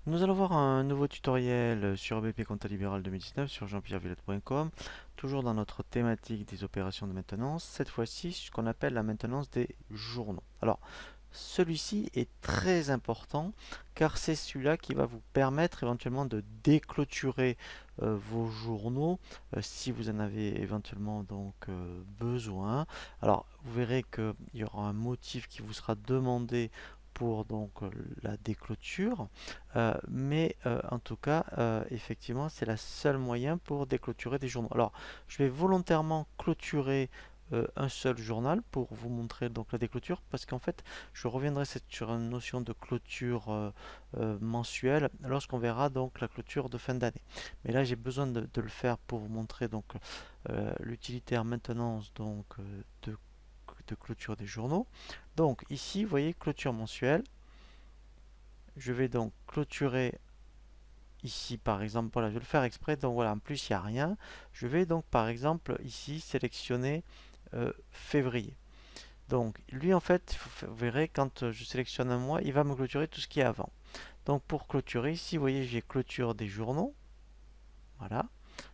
Nous allons voir un nouveau tutoriel sur BP Compta Libéral 2019 sur jean-pierrevillette.com, toujours dans notre thématique des opérations de maintenance, cette fois-ci ce qu'on appelle la maintenance des journaux. Alors, celui-ci est très important car c'est celui-là qui va vous permettre éventuellement de déclôturer vos journaux si vous en avez éventuellement besoin. Alors, vous verrez qu'il y aura un motif qui vous sera demandé pour la déclôture. En tout cas, effectivement, c'est le seul moyen pour déclôturer des journaux. Alors, je vais volontairement clôturer un seul journal pour vous montrer donc la déclôture, parce qu'en fait, je reviendrai sur une notion de clôture mensuelle lorsqu'on verra donc la clôture de fin d'année. Mais là, j'ai besoin de le faire pour vous montrer l'utilitaire maintenance de clôture des journaux. Donc ici, vous voyez, clôture mensuelle. Je vais donc clôturer ici par exemple, voilà, je vais le faire exprès, donc voilà, en plus il n'y a rien. Je vais donc par exemple ici sélectionner février. Donc lui en fait, vous verrez quand je sélectionne un mois, il va me clôturer tout ce qui est avant. Donc pour clôturer ici, vous voyez, j'ai clôture des journaux. Voilà.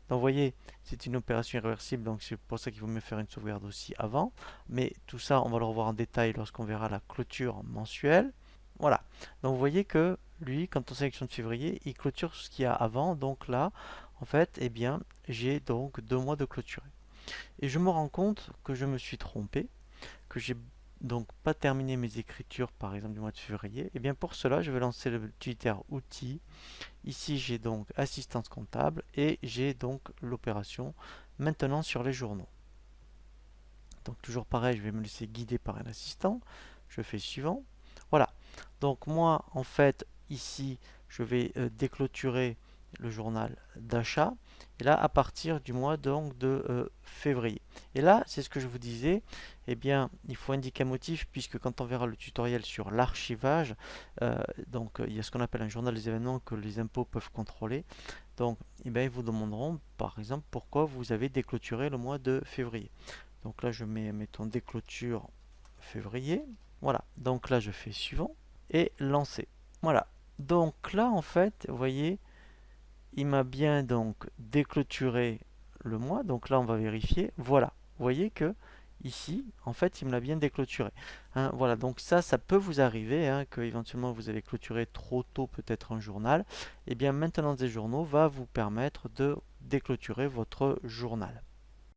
Donc vous voyez, c'est une opération irréversible, donc c'est pour ça qu'il vaut mieux faire une sauvegarde aussi avant. Mais tout ça, on va le revoir en détail lorsqu'on verra la clôture mensuelle. Voilà. Donc vous voyez que lui, quand on sélectionne février, il clôture ce qu'il y a avant. Donc là, en fait, eh bien, j'ai donc 2 mois de clôturé. Et je me rends compte que je me suis trompé, que j'ai donc pas terminé mes écritures, par exemple, du mois de février. Et bien pour cela, je vais lancer l'utilitaire outils. Ici, j'ai donc assistance comptable et j'ai donc l'opération maintenant sur les journaux. Donc toujours pareil, je vais me laisser guider par un assistant. Je fais suivant. Voilà. Donc moi, en fait, ici, je vais déclôturer le journal d'achat. Et là, à partir du mois de février. Et là, c'est ce que je vous disais. Eh bien, il faut indiquer un motif puisque quand on verra le tutoriel sur l'archivage, il y a ce qu'on appelle un journal des événements que les impôts peuvent contrôler. Donc, eh bien, ils vous demanderont, par exemple, pourquoi vous avez déclôturé le mois de février. Donc là, je mets, mettons, déclôture février. Voilà. Donc là, je fais suivant et lancer. Voilà. Donc là, en fait, vous voyez, il m'a bien donc déclôturé le mois. Donc là, on va vérifier. Voilà. Vous voyez que ici, en fait, il me l'a bien déclôturé. Hein, voilà. Donc ça peut vous arriver, hein, que éventuellement vous avez clôturé trop tôt peut-être un journal. Et bien, Maintenance des journaux va vous permettre de déclôturer votre journal.